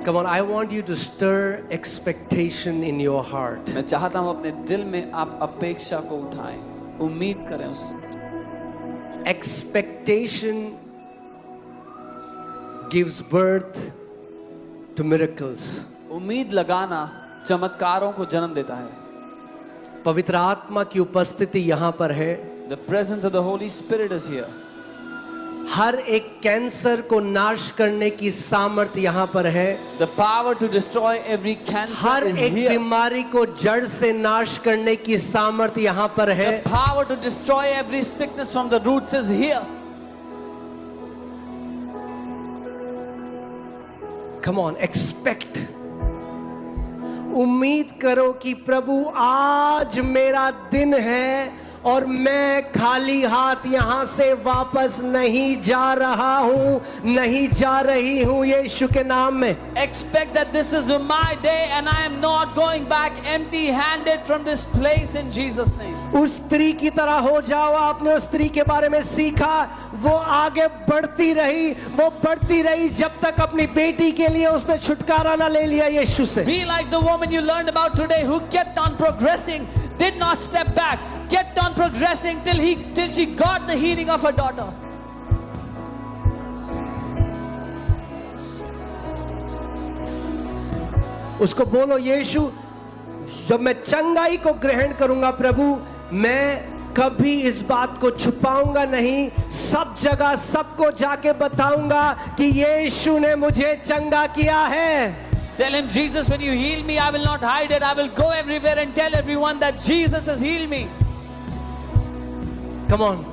Come on, I want you to stir expectation in your heart. मैं चाहता हूं अपने दिल में आप अपेक्षा को उठाएं, उम्मीद करें उससे. Expectation gives birth to miracles. उम्मीद लगाना चमत्कारों को जन्म देता है. पवित्र आत्मा की उपस्थिति यहाँ पर है. The presence of the Holy Spirit is here. हर एक कैंसर को नाश करने की सामर्थ्य यहाँ पर है. The power to destroy every cancer her is एक here. बीमारी को जड़ से नाश करने की सामर्थ्य यहाँ पर है. The power to destroy every sickness from the roots is here. Come on, expect. उम्मीद करो कि प्रभु आज मेरा दिन है और मैं खाली हाथ यहां से वापस नहीं जा रहा हूं, नहीं जा रही हूं, यीशु के नाम में. Expect that this is my day and I am not going back empty-handed from this place in Jesus' name. उस स्त्री की तरह हो जाओ. आपने उस स्त्री के बारे में सीखा, वो आगे बढ़ती रही जब तक अपनी बेटी के लिए उसने छुटकारा ना ले लिया यीशु से. Be like the woman you learned about today who kept on progressing, did not step back, kept on progressing till she got the healing of her daughter. उसको बोलो, यीशु जब मैं चंगाई को ग्रहण करूंगा प्रभु, मैं कभी इस बात को छुपाऊंगा नहीं, सब जगह सबको जाके बताऊंगा कि यीशु ने मुझे चंगा किया है. Tell him, Jesus, when you heal me, I will not hide it. I will go everywhere and tell everyone that Jesus has healed me. Come on.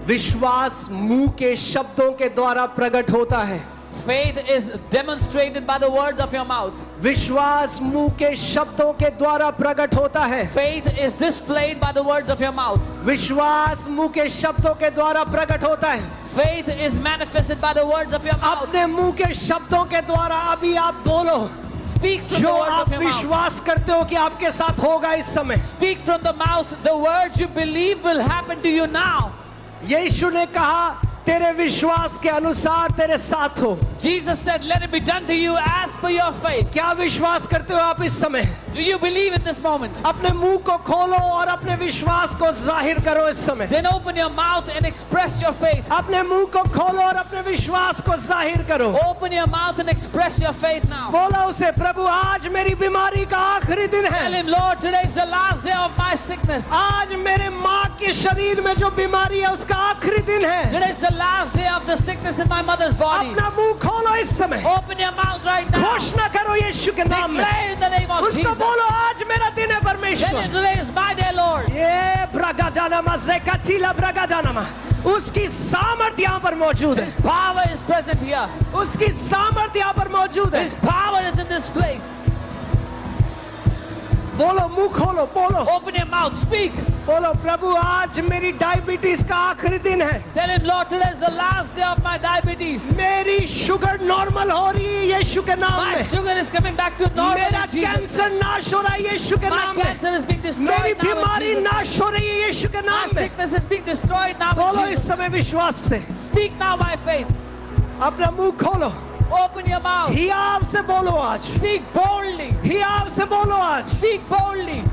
विश्वास मुंह के शब्दों के द्वारा प्रकट होता है. Faith is demonstrated by the words of your mouth. विश्वास मुंह के शब्दों के द्वारा प्रकट होता है. Faith is displayed by the words of your mouth. विश्वास मुंह के शब्दों के द्वारा प्रकट होता है. Faith is manifested by the words of your mouth. अपने मुंह के शब्दों के द्वारा अभी आप बोलो. Speak from जो the words आप of your mouth. विश्वास करते हो कि आपके साथ होगा इस समय. Speak from the mouth the words you believe will happen to you now. यीशु ने कहा, तेरे विश्वास के अनुसार तेरे साथ हो. Jesus said, let it be done to you as per your faith. क्या विश्वास करते हो आप इस समय? Do you believe in this moment? अपने मुंह को खोलो और अपने विश्वास को जाहिर करो इस समय. Then open your mouth and express your faith. अपने मुंह को खोलो और अपने विश्वास को जाहिर करो. Open your mouth and express your faith now. बोला उसे, प्रभु आज मेरी बीमारी का आखिरी दिन Tell है. him, Lord, today is the last day of my sickness. आज मेरे माँ के शरीर में जो बीमारी है उसका आखिरी दिन है. Today is the last day of the sickness in my mother's body. अपना मुंह खोलो इस समय. Open your mouth right now. घोषणा करो यीशु के नाम में. Declare in the name of उसको Jesus. बोलो, आज मेरा दिन है Tell परमेश्वर. him, today is my day, Lord. ये ब्रगादानामा ज़ेकातीला ब्रगादानामा, उसकी सामर्थ यहाँ पर मौजूद His है. power is present here. उसकी सामर्थ यहाँ पर मौजूद है. His power is in this place. बोलो, मुंह खोलो, बोलो. Open your mouth. Speak. बोलो, प्रभु आज मेरी डायबिटीज का आखिरी दिन है. Tell him, Lord, today is the last day of my diabetes. मेरी शुगर नॉर्मल हो रही है यीशु के नाम My में. sugar is coming back to normal मेरा in Jesus' कैंसर name. नाश हो रहा है यीशु के My नाम में. cancer is being मेरी destroyed now in बीमारी Jesus' name. नाश हो रही है यीशु के My नाम में. sickness is being destroyed now बोलो in इस Jesus' समय विश्वास से. name. Speak now by faith. अपना मुंह खोलो. Open your mouth. हियाव से बोलो आज. Speak boldly. हियाव से बोलो आज. Speak boldly.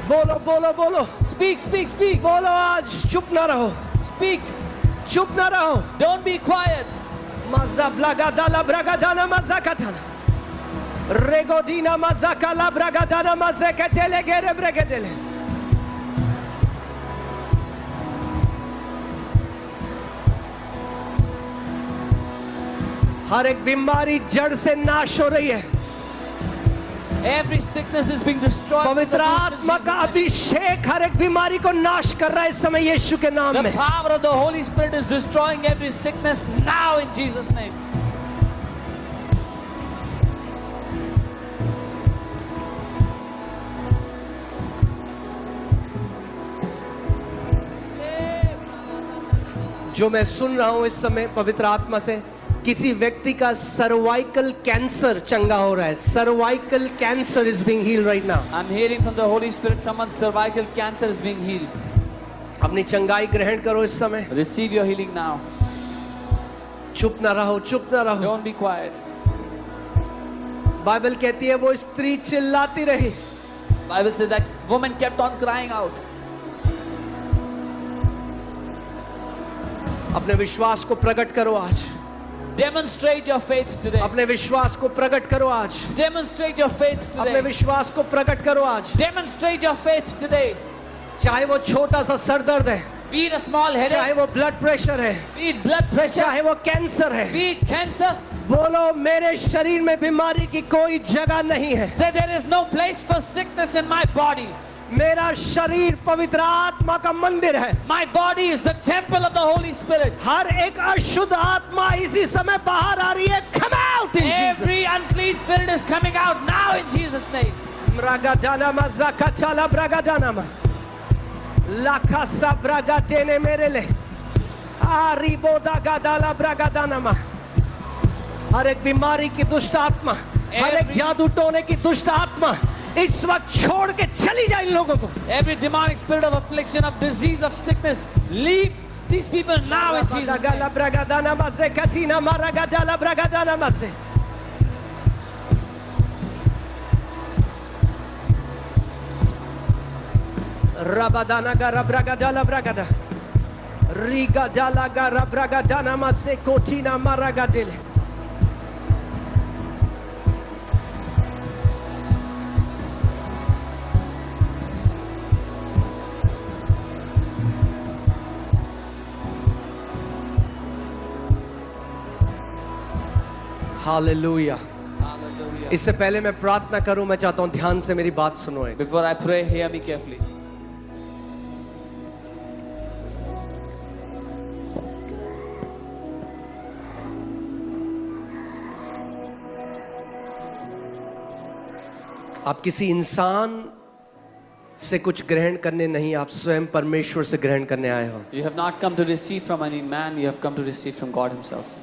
बोलो, बोलो, बोलो. Speak, speak, speak. बोलो आज. चुप ना रहो. Speak. चुप ना रहो. Don't be quiet. Maza blagadala bragadana mazakatana. Regodina mazakala bragadana mazekatele gere bregadele. हर एक बीमारी जड़ से नाश हो रही है. Every sickness is being destroyed. from the पवित्र roots in आत्मा Jesus' का name. अभिषेक हर एक बीमारी को नाश कर रहा है इस समय यीशु के नाम The में. power of the Holy Spirit is destroying every sickness now in Jesus' name. जो मैं सुन रहा हूं इस समय पवित्र आत्मा से, किसी व्यक्ति का सर्वाइकल कैंसर चंगा हो रहा है. Cervical cancer is being healed right now. I'm hearing from the Holy Spirit someone's cervical cancer is being healed. अपनी चंगाई ग्रहण करो इस समय। Receive your healing now. चुप ना रहो, चुप ना रहो। Don't be quiet. बाइबल कहती है वो स्त्री चिल्लाती रही। Bible says that woman kept on crying out. अपने विश्वास को प्रकट करो आज। Demonstrate your faith today. अपने विश्वास को प्रकट करो आज। Demonstrate your faith अपने today. विश्वास को प्रकट करो आज। Demonstrate your faith today. चाहे वो छोटा सा सर दर्द है, Be it a small चाहे headache, वो ब्लड प्रेशर है, be it blood pressure, चाहे वो कैंसर है, be it cancer. बोलो मेरे शरीर में बीमारी की कोई जगह नहीं है। Say there is no place for sickness in my body. मेरा शरीर पवित्र आत्मा का मंदिर है। My body is the temple of the Holy Spirit. हर एक अशुद्ध आत्मा इसी समय बाहर आ रही है। Come out in Jesus. Every unclean spirit is coming out now in Jesus' name. Mragadana zakachala bragadana lakasa bragatene merele ariboda gadala bragadana। हर एक बीमारी की दुष्ट आत्मा, हर एक जादू टोने की दुष्ट आत्मा इस वक्त छोड़ के चली जाए इन लोगों को। Every demonic spirit of affliction, of disease, of sickness, leave these people now in Jesus' name. bragadana mase katina maragadala bragadana mase। Rabadana gara bragadala bragada riga dala gara bragadana mase kotina maragadele। Hallelujah. Hallelujah. इससे पहले मैं प्रार्थना करूं, मैं चाहता हूं ध्यान से मेरी बात सुनो। एक Before I pray, hear me carefully. आप किसी इंसान से कुछ ग्रहण करने नहीं, आप स्वयं परमेश्वर से ग्रहण करने आए हो। You have not come to receive from any man, you have come to receive from God Himself.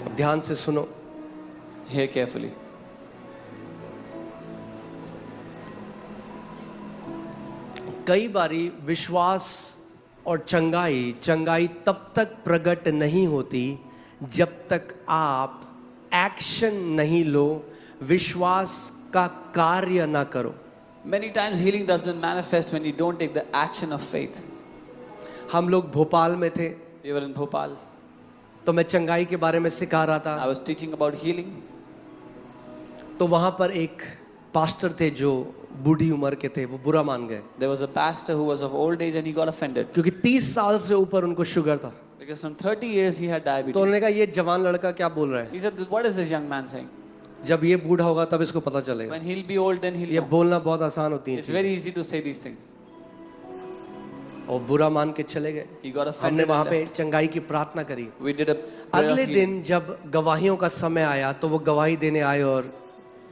अब ध्यान से सुनो। Hear carefully. कई बारी विश्वास और चंगाई तब तक प्रकट नहीं होती जब तक आप एक्शन नहीं लो, विश्वास का कार्य ना करो। Many times healing doesn't manifest when you don't take the action of faith. हम लोग भोपाल में थे, We were in Bhopal. तो मैं चंगाई के बारे में सिखा रहा I था। was teaching about healing. तो वहां पर एक पास्टर थे जो बूढ़ी उम्र के थे, वो बुरा मान गए There was a pastor who was of old age and he got offended क्योंकि 30 साल से ऊपर उनको शुगर था। because from 30 years he had diabetes. तो उन्होंने कहा ये जवान लड़का क्या बोल रहा है, He said, "What is this young man saying? जब ये बूढ़ा होगा तब इसको पता चलेगा। When he'll be old, then he'll ये know." बोलना बहुत आसान होती It's है। very easy to say these things. और बुरा मान के चले गए। He got हमने offended वहां and पे left. चंगाई की प्रार्थना करी। We did a prayer of अगले healing. दिन जब गवाहियों का समय आया तो वो गवाही देने आए और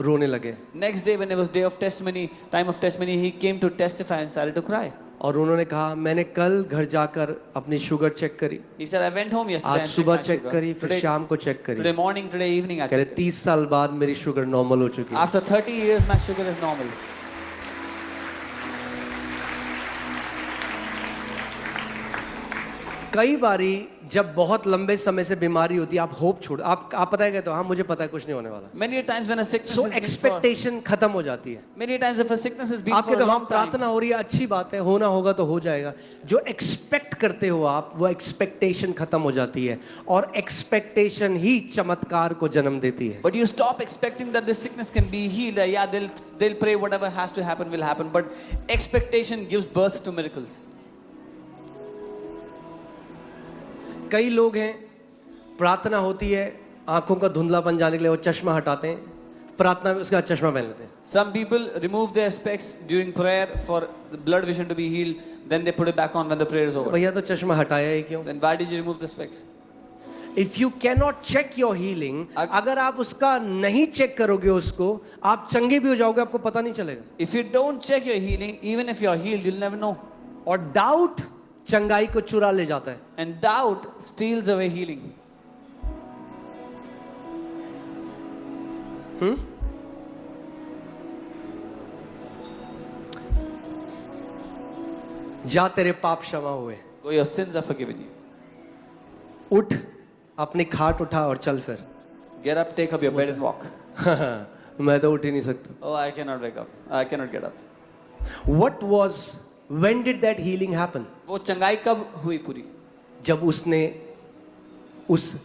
रोने लगे। Next day, when it was day of testimony, time of testimony, he came to testify and started to cry. और उन्होंने कहा मैंने कल घर जाकर अपनी शुगर चेक करी, He said, "I went home yesterday आज and checked सुबह my चेक sugar. करी, फिर Today, शाम को चेक today करी। morning, today evening, I कह रहे checked it. 30 साल बाद मेरी शुगर नॉर्मल हो चुकी है। After 30 years, my sugar is normal." कई बारी जब बहुत लंबे समय से बीमारी होती है, आप होप छोड़, आप पता है कहते हो हाँ मुझे पता है कुछ नहीं होने वाला, Many a times when a sickness so is been for, expectation खत्म हो जाती है। many a times if a sickness has been आप for कहते a हो हम long time, प्रार्थना हो रही है, अच्छी बात है, होना होगा तो हो जाएगा। जो एक्सपेक्ट करते हो आप, वो एक्सपेक्टेशन खत्म हो जाती है और एक्सपेक्टेशन ही चमत्कार को जन्म देती है। but you stop expecting that this sickness can be healed. Yeah, they'll pray whatever has to happen will happen, but expectation gives birth to miracles. कई लोग हैं, प्रार्थना होती है, आंखों का धुंधलापन जाने के लिए वो चश्मा हटाते हैं, प्रार्थना में उसके बाद चश्मा पहन लेते हैं। Some people remove their specs during prayer for the blood vision to be healed, then they put it back on when the prayer is over. भैया तो चश्मा हटाया ही क्यों? Then why did you remove the specs? If you cannot check your healing, अगर आप उसका नहीं check करोगे उसको, आप चंगे भी हो जाओगे, आपको पता नहीं चलेगा. If you don't check your healing, even if you're healed, you'll never know. और डाउट चंगाई को चुरा ले जाता है. And doubt steals away healing. जा तेरे पाप क्षमा हुए. Go, your sins are forgiven you. उठ, अपनी खाट उठा और चल फिर. Get up, take up your bed and walk. मैं तो उठ ही नहीं सकता. Oh, I cannot wake up. I cannot get up. When did that healing happen? वो चंगाई कब हुई पूरी? जब उसने उस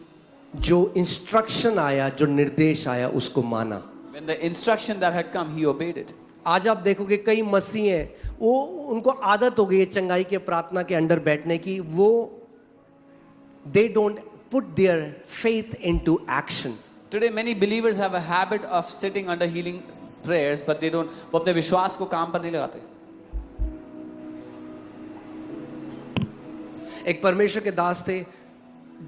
जो इंस्ट्रक्शन आया, जो निर्देश आया, उसको माना. When the instruction that had come, he obeyed it. आज आप देखोगे कई मसीह हैं, वो उनको आदत हो गई है चंगाई के प्रार्थना के अंडर बैठने की. वो they don't put their faith into action. Today many believers have a habit of sitting under healing prayers, but they don't. वो अपने विश्वास को काम पर नहीं लगाते. एक परमेश्वर के दास थे,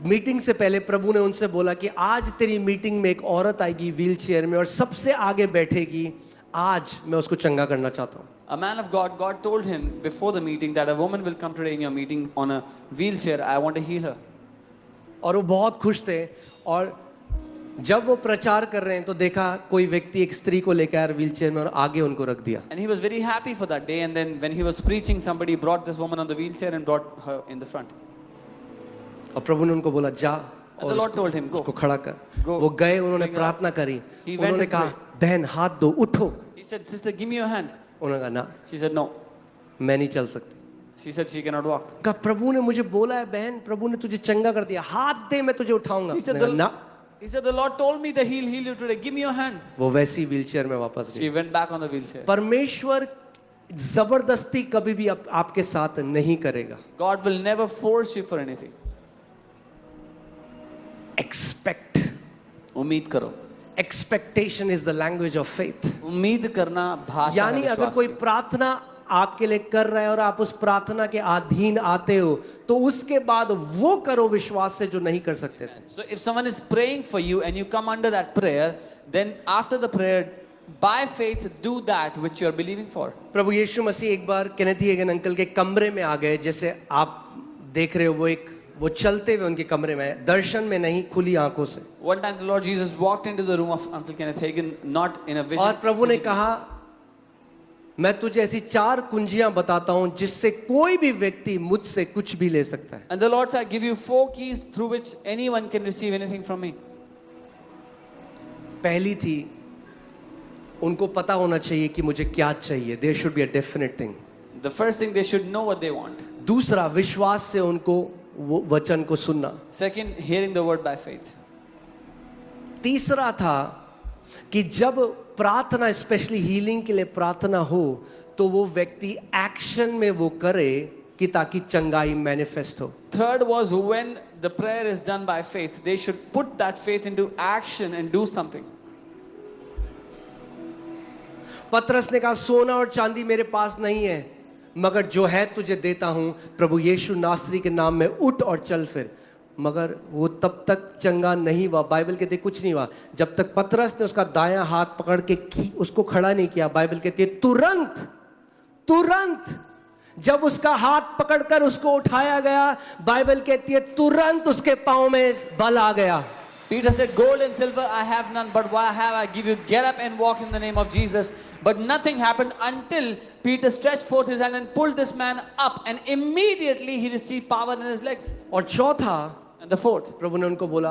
मीटिंग से पहले प्रभु ने उनसे बोला कि आज तेरी मीटिंग में एक औरत आएगी व्हील चेयर में और सबसे आगे बैठेगी. आज मैं उसको चंगा करना चाहता हूं. A man of God told him before the meeting that a woman will come today in your meeting on a wheelchair. I want to heal her. और वो बहुत खुश थे. और जब वो प्रचार कर रहे हैं तो देखा कोई व्यक्ति एक स्त्री को लेकर आया व्हील चेयर में और आगे उनको रख दिया. And he was very happy for that day. And then when he was preaching, somebody brought this woman on the wheelchair and brought her in the front. और प्रभु ने उनको बोला जा, And the Lord told him, go. उसको खड़ा कर. Go. वो गए, उन्होंने Bring her प्रार्थना करी. He went उन्होंने and कहा बहन हाथ दो, उठो. He said, sister, give me your hand. उन्होंने कहा ना, She said, no. मैं नहीं चल सकती. She said she cannot walk. कहा प्रभु ने मुझे बोला है बहन, प्रभु ने तुझे चंगा कर दिया, हाथ दे मैं तुझे उठाऊंगा. He said, मैंने कहा, ना. He said, the Lord told me that he'll heal you today. Give me your hand. वो वैसी व्हील चेयर में वापस She गई. went back on the wheelchair. परमेश्वर जबरदस्ती कभी भी आपके साथ नहीं करेगा. God will never force you for anything. Expect. उम्मीद करो. Expectation is the language of faith. उम्मीद करना भाषा है यानी अगर विश्वास कोई की. प्रार्थना आपके लिए कर रहा है और आप उस प्रार्थना के अधीन आते हो तो उसके बाद वो करो विश्वास से जो नहीं कर सकते थे. So if someone is praying for you and you come under that prayer, then after the prayer, by faith, do that which you are believing for. प्रभु यीशु मसीह एक बार केनेथ हेगन अंकल के कमरे में आ गए. जैसे आप देख रहे हो वो चलते हुए उनके कमरे में, दर्शन में नहीं, खुली आंखों से. One time the Lord Jesus walked into the room of Uncle Kenneth Hagin, not in a vision. और प्रभु ने कहा मैं तुझे ऐसी 4 कुंजियां बताता हूं जिससे कोई भी व्यक्ति मुझसे कुछ भी ले सकता है. And the Lord said, I give you 4 keys through which anyone can receive anything from me. पहली थी, उनको पता होना चाहिए कि मुझे क्या चाहिए. There should be a definite thing. The first thing, they should know what they want. दूसरा, विश्वास से उनको वो वचन को सुनना. Second, hearing the word by faith. तीसरा था कि जब प्रार्थना, स्पेशली हीलिंग के लिए प्रार्थना हो, तो वो व्यक्ति एक्शन में वो करे कि ताकि चंगाई मैनिफेस्ट हो. Third was when the prayer is done by faith, they should put that faith into action and do something. पतरस ने कहा सोना और चांदी मेरे पास नहीं है, मगर जो है तुझे देता हूं, प्रभु यीशु नासरी के नाम में उठ और चल फिर. मगर वो तब तक चंगा नहीं हुआ. बाइबल कहती है कुछ नहीं हुआ जब तक पतरस ने उसका दायां हाथ पकड़ के उसको खड़ा नहीं किया. बाइबल कहती है तुरंत जब उसका हाथ पकड़कर उसको उठाया गया, बाइबल कहती है तुरंत उसके पांव में बल आ गया. Peter said, gold and silver I have none, but what I have I give you. Get up and walk in the name of Jesus. But nothing happened until Peter stretched forth his hand and pulled this man up, and immediately he received power in his legs. और चौथा, And the fourth, प्रभु ने उनको बोला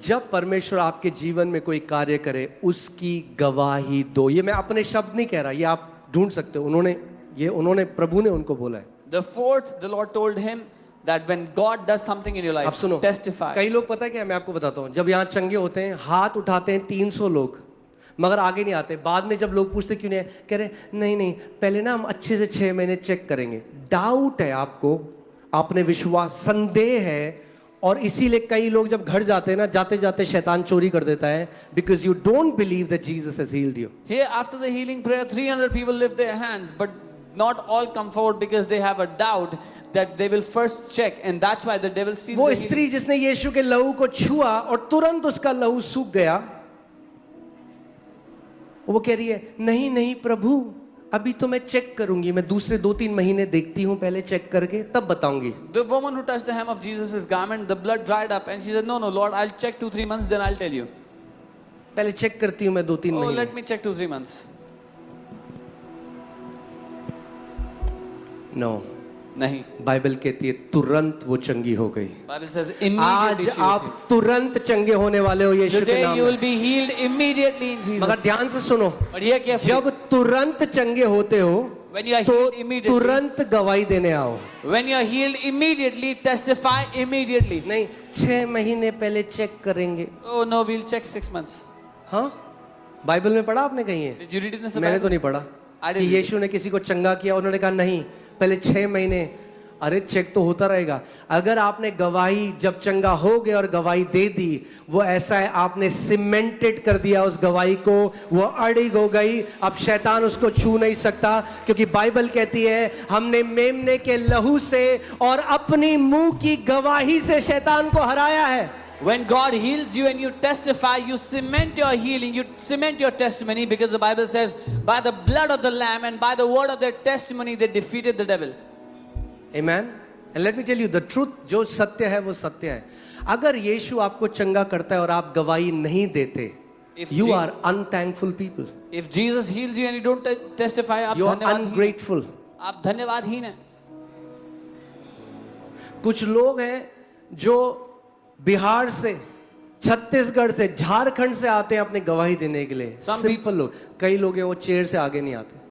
जब परमेश्वर आपके जीवन में कोई कार्य करे उसकी गवाही दो. ये मैं अपने शब्द नहीं कह रहा, ये आप ढूंढ सकते हो. उन्होंने प्रभु ने उनको बोला है. the fourth, the Lord told him that when God does something in your अब life, सुनो, testify. कई लोग पता है क्या, मैं आपको बताता हूं, जब यहाँ चंगे होते हैं हाथ उठाते हैं 300 लोग, मगर आगे नहीं आते. बाद में जब लोग पूछते क्यों नहीं, कह रहे नहीं पहले ना हम अच्छे से 6 महीने चेक करेंगे. डाउट है आपको, आपने विश्वास, संदेह है. और इसीलिए कई लोग जब घर जाते हैं ना, जाते जाते शैतान चोरी कर देता है, because you don't believe that Jesus has heeled you. Here after the healing prayer, 300 people lift their hands, but not all come forward because they have a doubt that they will first check, and that's why the devil steals वो the स्त्री healing. जिसने यीशु के लहू को छुआ और तुरंत उसका लहू सूख गया, वो कह रही है नहीं नहीं प्रभु, अभी तो मैं चेक करूंगी, मैं दूसरे 2-3 महीने देखती हूं पहले चेक करके तब बताऊंगी. The woman who touched the hem of Jesus' garment, the blood dried up, and she said, "No, no, Lord, I'll check 2-3 months, then I'll tell you." पहले चेक करती हूं मैं 2-3 Oh, महीने. let me check 2-3 months. No, नहीं. Bible कहती है तुरंत वो चंगी हो गई. Bible says आज immediately she was आप healed. तुरंत चंगे होने वाले हो यीशु के Today नाम you will में. be healed immediately in Jesus. मगर ध्यान से सुनो, But here carefully, जब तुरंत चंगे होते हो when you are तो healed immediately, तुरंत गवाही देने आओ. when you are healed immediately, testify immediately. नहीं 6 महीने पहले चेक करेंगे. Oh no, we'll check 6 months. हाँ, बाइबल में पढ़ा आपने कहीं है? Did you read it in the मैंने तो Bible? नहीं पढ़ा I कि didn't read यीशु ने किसी को चंगा किया, उन्होंने कहा नहीं पहले 6 महीने. अरे चेक तो होता रहेगा. अगर आपने गवाही जब चंगा हो गया और गवाही दे दी, वो ऐसा है आपने सीमेंटेड कर दिया उस गवाही को, वो अड़िग हो गई, अब शैतान उसको छू नहीं सकता, क्योंकि बाइबल कहती है हमने मेमने के लहू से और अपनी मुंह की गवाही से शैतान को हराया है. When God heals you and you testify, you cement your healing, you cement your testimony, because the Bible says, by the blood of the Lamb and by the word of their testimony, they defeated the devil. Amen. And let me tell you the truth, जो सत्य है वो सत्य है. अगर यीशु आपको चंगा करता है और आप गवाही नहीं देते, If you Jesus- are unthankful people. If Jesus heals you and you don't testify, आप You are धन्यवादहीन हैं. ungrateful. आप धन्यवादहीन हैं. कुछ लोग हैं जो बिहार से, छत्तीसगढ़ से, झारखंड से आते हैं अपनी गवाही देने के लिए. Some सिंपल लोग. कई लोग हैं वो चेयर से आगे नहीं आते.